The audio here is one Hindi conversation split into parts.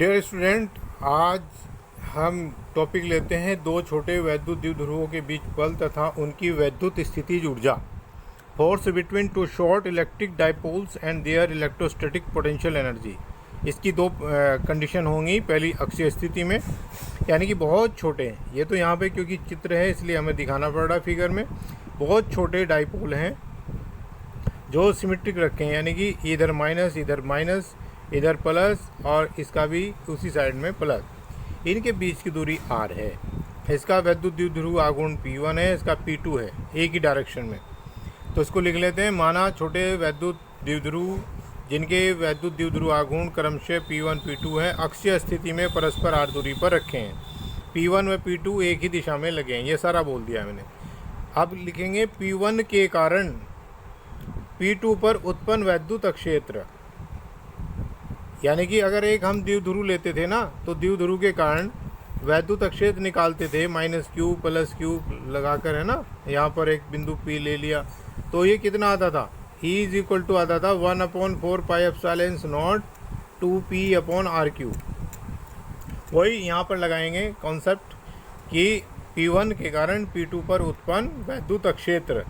डियर स्टूडेंट, आज हम टॉपिक लेते हैं दो छोटे वैद्युत द्विध्रुवों के बीच बल तथा उनकी वैद्युत स्थितिज ऊर्जा। Force between two short electric dipoles and their electrostatic potential energy. इसकी दो कंडीशन होंगी। पहली अक्षीय स्थिति में, यानी कि बहुत छोटे हैं। ये तो यहाँ पे क्योंकि चित्र है इसलिए हमें दिखाना पड़ रहा है फिगर में। बहुत छोटे डाइपोल हैं जो सिमेट्रिक रखे हैं, यानी कि इधर माइनस इधर प्लस और इसका भी उसी साइड में प्लस। इनके बीच की दूरी r है। इसका वैद्युत द्विध्रुव आघूर्ण P1 है, इसका P2 है, एक ही डायरेक्शन में। तो इसको लिख लेते हैं। माना छोटे वैद्युत द्विध्रुव जिनके वैद्युत द्विध्रुव आघूर्ण क्रमशः P1 P2 है, अक्षीय स्थिति में परस्पर r दूरी पर रखे हैं। P1 व P2 एक ही दिशा में लगे हैं। ये सारा बोल दिया मैंने। अब लिखेंगे P1 के कारण P2 पर उत्पन्न वैद्युत क्षेत्र। यानी कि अगर एक हम द्विध्रुव लेते थे ना, तो द्विध्रुव के कारण वैद्युत क्षेत्र निकालते थे -q + q लगाकर, है ना। यहाँ पर एक बिंदु P ले लिया तो ये कितना आता था, E = आता था 1/4πε0 2p/r3। वही यहाँ पर लगाएंगे कॉन्सेप्ट कि P1 के कारण P2 पर उत्पन्न वैद्युत क्षेत्र।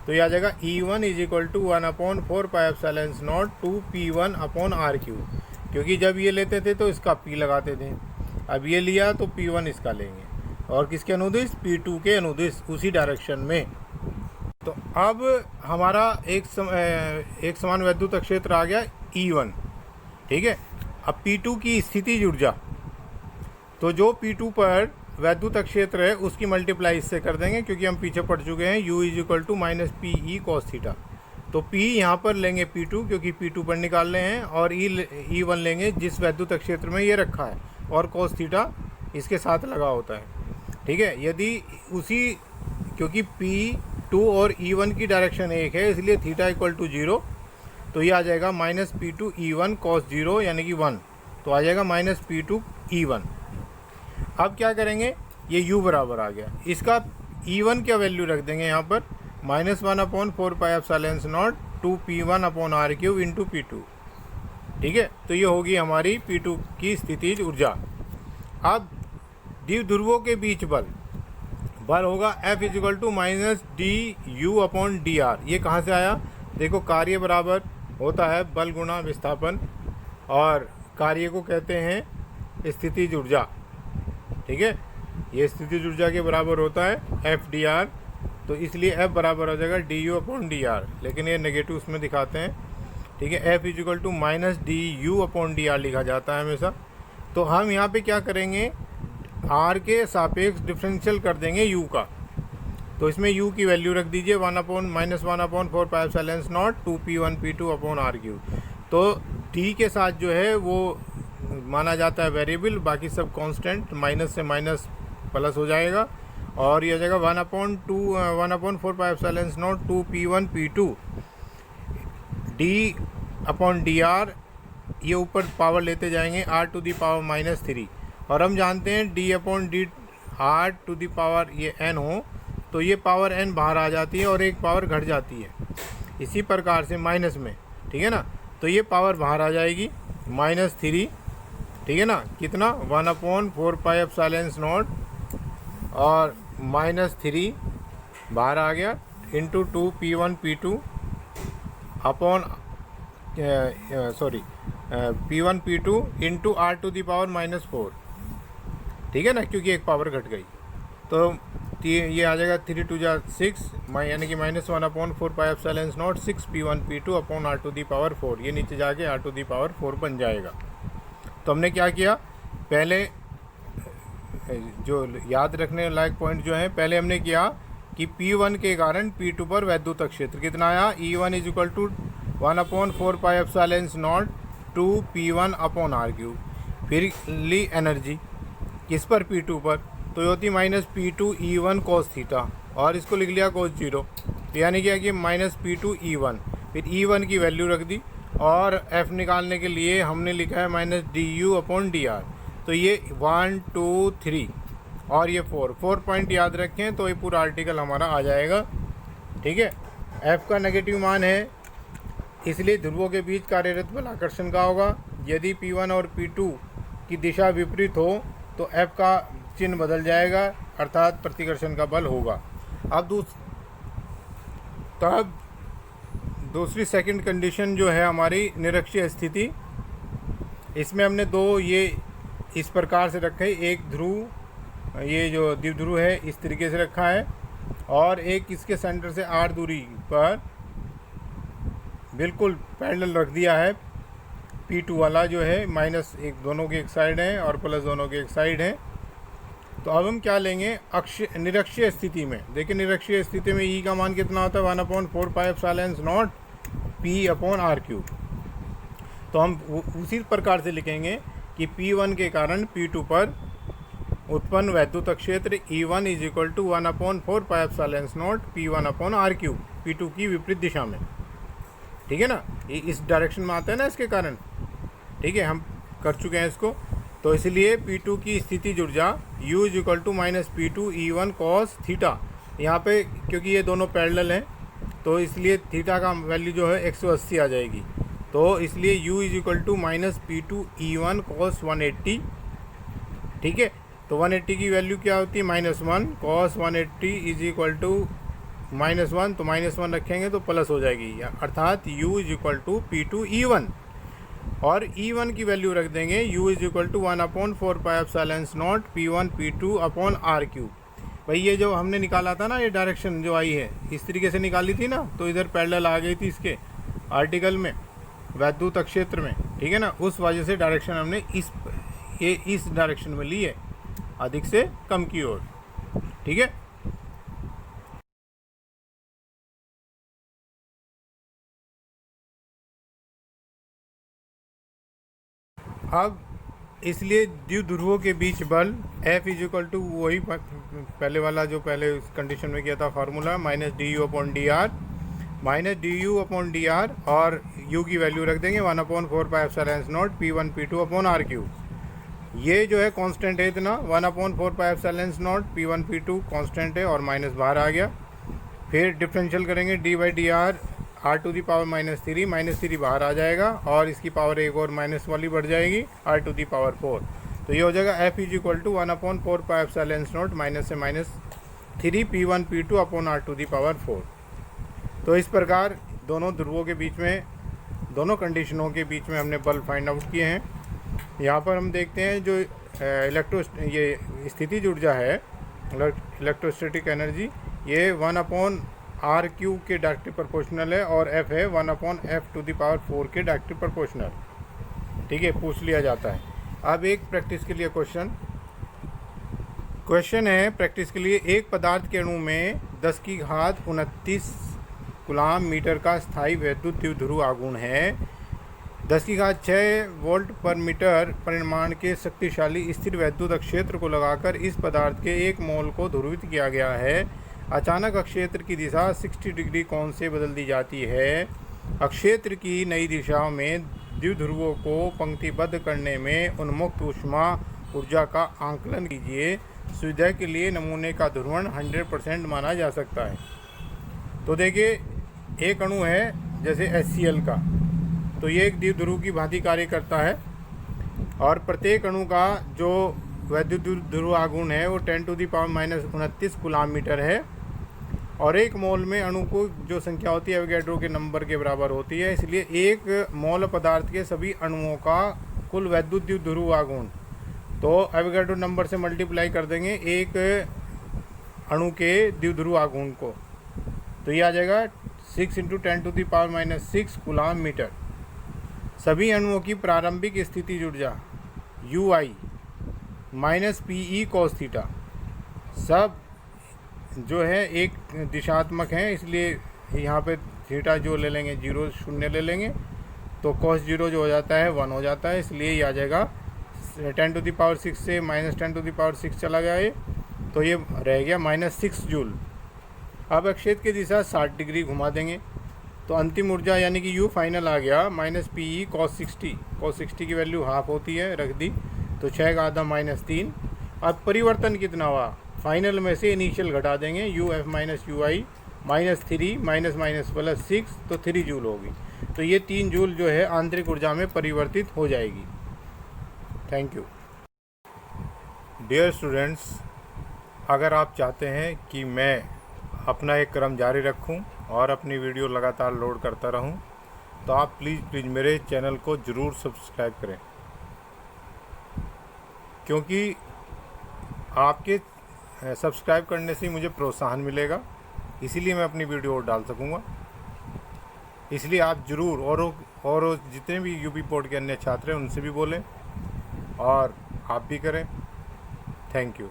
तो यह आ जाएगा E1 = 1/4πε0 2p1/r3। क्योंकि जब ये लेते थे तो इसका P लगाते थे, अब ये लिया तो P1 इसका लेंगे और किसके अनुदिश, P2 के अनुदिश, उसी डायरेक्शन में। तो अब हमारा एक समान वैद्युत क्षेत्र आ गया E1, ठीक है। अब P2 की स्थितिज ऊर्जा, तो जो P2 पर वैद्युत क्षेत्र है उसकी मल्टीप्लाई इससे कर देंगे, क्योंकि हम पीछे पढ़ चुके हैं। U = -PE cos theta. तो P यहाँ पर लेंगे P2, क्योंकि P2 पर निकाल रहे हैं, और E1 लेंगे जिस वैद्युत क्षेत्र में ये रखा है, और cos थीटा इसके साथ लगा होता है, ठीक है। यदि उसी, क्योंकि P2 और E1 की डायरेक्शन एक है, इसलिए थीटा = 0। तो ये आ जाएगा -P2 E1 cos 0, यानी कि 1। तो आ जाएगा -P2 E1। अब क्या करेंगे, ये U बराबर आ गया। इसका E1 क्या वैल्यू रख देंगे यहाँ पर, -1/4πε0 2p1/r3 × P2, ठीक है। तो ये होगी हमारी P2 की स्थितिज ऊर्जा। अब द्विध्रुवों के बीच बल होगा F = -du/dr। ये कहाँ से आया, देखो कार्य बराबर होता है बल गुणा विस्थापन, और कार्य को कहते हैं स्थितिज ऊर्जा, ठीक है। ये स्थितिज ऊर्जा के बराबर होता है F/dr। तो इसलिए F बराबर हो जाएगा du/dr, लेकिन ये नेगेटिव उसमें दिखाते हैं, ठीक है। F = -du/dr लिखा जाता है हमेशा। तो हम यहाँ पे क्या करेंगे, r के सापेक्ष डिफरेंशियल कर देंगे u का। तो इसमें u की वैल्यू रख दीजिए -1/4πε0 2p1p2/r3। तो d के साथ जो है वो माना जाता है वेरिएबल, बाकी सब कांस्टेंट, माइनस से माइनस प्लस हो जाएगा, और यह जगह 1/4πε0 2p1p2 d/dr। ये ऊपर पावर लेते जाएंगे r⁻³ और हम जानते हैं d/d r⁻, ये n हो तो ये पावर n बाहर आ जाती है और एक पावर घट जाती है। इसी प्रकार से माइनस में, ठीक है ना, तो ये पावर बाहर आ जाएगी -3, ठीक है ना। कितना, 1/4πε0 और -3 बाहर आ गया into 2p1p2 p1p2 into r⁻⁻4, ठीक है ना, क्योंकि एक पावर घट गई। तो ये आ जाएगा 3 × 2 = 6, यानी कि -1/4πε0 6p1p2/r⁴। ये नीचे जाके r⁴ बन जाएगा। तो हमने क्या किया, पहले जो याद रखने लायक पॉइंट जो है, पहले हमने किया कि P1 के कारण P2 पर वैद्युत क्षेत्र कितना आया, E1 = 1/4πε0 2p1/r3। फिर ली एनर्जी किस पर, P2 पर, तो ये होती -P2 E1 cos थीटा, और इसको लिख लिया cos 0। तो यानी क्या कि -P2 E1, फिर E1 की वैल्यू रख दी, और F निकालने के लिए हमने लिखा है -du/dr। तो ये 1 2 3 और ये 4 पॉइंट याद रखें, तो ये पूरा आर्टिकल हमारा आ जाएगा, ठीक है। F का नेगेटिव मान है, इसलिए ध्रुवों के बीच कार्यरत बल आकर्षण का होगा। यदि P1 और P2 की दिशा विपरीत हो तो F का चिन्ह बदल जाएगा, अर्थात प्रतिकर्षण का बल होगा। अब तब दूसरी सेकंड कंडीशन जो है हमारी निरक्षीय स्थिति, इसमें हमने दो ये इस प्रकार से रखे, एक ध्रुव, ये जो द्विध्रुव है इस तरीके से रखा है, और एक इसके सेंटर से r दूरी पर बिल्कुल पैरेलल रख दिया है। P2 वाला जो है माइनस एक दोनों की एक साइड है और प्लस दोनों की एक साइड है। तो अब हम क्या लेंगे, निरक्षीय स्थिति में। देखिए निरक्षीय स्थिति में E का मान कितना होता है, 1/4πε0 P/r³। तो हम उसी प्रकार से लिखेंगे कि P1 के कारण P2 पर उत्पन्न वैद्युत क्षेत्र E1 = 1/4πε0 P1/r³, P2 की विपरीत दिशा में। ठीक है ना, ये इस डायरेक्शन में आता है ना इसके कारण। ठीक है, हम कर चुके हैं इसको। तो इसलिए P2 की स्थितिज ऊर्जा U = -P2 E1 cos theta. यहाँ पे क्योंकि ये दोनों पैरेलल हैं तो इसलिए थीटा का वैल्यू जो है 180 आ जाएगी। तो इसलिए U = -P2 E1 cos 180। ठीक है, तो 180 की वैल्यू क्या होती है, -1 cos 180 = -1, तो -1 रखेंगे तो प्लस हो जाएगी, अर्थात U = P2 E1। और E1 की वैल्यू रख देंगे U = 1/4πε0 P1 P2/r³। भाई ये जो हमने निकाला था ना, ये डायरेक्शन जो आई है इस तरीके से निकाली थी ना, तो इधर पैरेलल आ गई थी इसके आर्टिकल में, वैद्युत क्षेत्र में। ठीक है ना, उस वजह से डायरेक्शन हमने इस डायरेक्शन में ली है, अधिक से कम की ओर। ठीक है, अब इसलिए द्विध्रुवों के बीच बल F = वही पहले वाला जो पहले इस कंडीशन में किया था फार्मूला, -du/dr, -du/dr, और u की वैल्यू रख देंगे 1/4πε0 P1 P2/r³। ये जो है कांस्टेंट है इतना, 1/4πε0 P1 P2 कांस्टेंट है और माइनस बाहर आ गया। फिर डिफरेंशियल करेंगे d/dr r⁻³ -3 बाहर आ जाएगा और इसकी पावर एक और माइनस वाली बढ़ जाएगी r⁴। तो ये हो जाएगा F = 1/4πε0 माइनस से -3 P1 P2/r⁴। तो इस प्रकार दोनों ध्रुवों के बीच में, दोनों कंडीशनों के बीच में हमने बल फाइंड आउट किए हैं। यहाँ पर हम देखते हैं जो ये स्थितिज ऊर्जा है, इलेक्ट्रोस्टैटिक एनर्जी, ये 1/r³ के डायरेक्टली प्रोपोर्शनल है और F है 1/f⁴ के डायरेक्टली प्रोपोर्शनल। ठीक है, पूछ लिया जाता है। अब एक प्रैक्टिस के लिए क्वेश्चन है प्रैक्टिस के लिए, एक पदार्थ के अणु में 10⁻29 कूलाम मीटर का स्थायी वैद्युत द्विध्रुव आघूर्ण है। 10⁶ वोल्ट पर मीटर परिमाण के शक्तिशाली स्थिर वैद्युत क्षेत्र को लगाकर इस पदार्थ के 1 मोल को ध्रुवित किया गया है। अचानक क्षेत्र की दिशा 60 डिग्री कोण से बदल दी जाती है। क्षेत्र की नई दिशा में द्विध्रुवों को पंक्तिबद्ध करने में उन्मुक्त ऊष्मा ऊर्जा का आंकलन कीजिए। सुविधा के लिए नमूने का ध्रुवण 100% माना जा सकता है। तो देखिए, एक अणु है जैसे HCl का, तो ये एक द्विध्रुव की भांति कार्य करता है और प्रत्येक अणु का जो वैद्युत ध्रुव आघूर्ण है वो 10⁻⁻29 कूलाम मीटर है और 1 मोल में अणु को जो संख्या होती है एवोगैड्रो के नंबर के बराबर होती है। इसलिए 1 मोल पदार्थ के सभी अणुओं का कुल वैद्युत ध्रुव आघूर्ण, तो एवोगैड्रो नंबर से मल्टीप्लाई कर देंगे एक अणु के द्विध्रुव आघूर्ण को, तो ये आ जाएगा 6 × 10⁻⁻6 कूलाम मीटर। सभी अणुओं की प्रारंभिक स्थितिज ऊर्जा UI -PE cos थीटा, सब जो है एक दिशात्मक है, इसलिए यहाँ पे थीटा जो ले लेंगे 0 ले लेंगे, तो cos 0 जो हो जाता है 1 हो जाता है। इसलिए ये आ जाएगा 10⁻6 से -10⁻6 चला गया ये, तो ये रह गया -6 जूल। अब क्षेत्र की दिशा 60 डिग्री घुमा देंगे तो अंतिम ऊर्जा यानी कि U फाइनल आ गया -PE cos 60। cos 60 की वैल्यू हाफ होती है, रख दी, तो 6 का आधा -3। अब परिवर्तन कितना हुआ, फाइनल में से इनिशियल घटा देंगे, UF - UI -3 +- 6, तो 3 जूल होगी। तो ये 3 जूल जो है आंतरिक ऊर्जा में परिवर्तित हो जाएगी। Thank you. डियर स्टूडेंट्स, अगर आप चाहते हैं कि मैं अपना एक क्रम जारी रखूं और अपनी वीडियो लगातार लोड करता रहूं, तो आप प्लीज़ मेरे चैनल को ज़रूर सब्सक्राइब करें, क्योंकि आपके सब्सक्राइब करने से मुझे प्रोत्साहन मिलेगा, इसीलिए मैं अपनी वीडियो और डाल सकूँगा। इसलिए आप ज़रूर और जितने भी यूपी बोर्ड के अन्य छात्र हैं उनसे भी बोलें और आप भी करें। Thank you.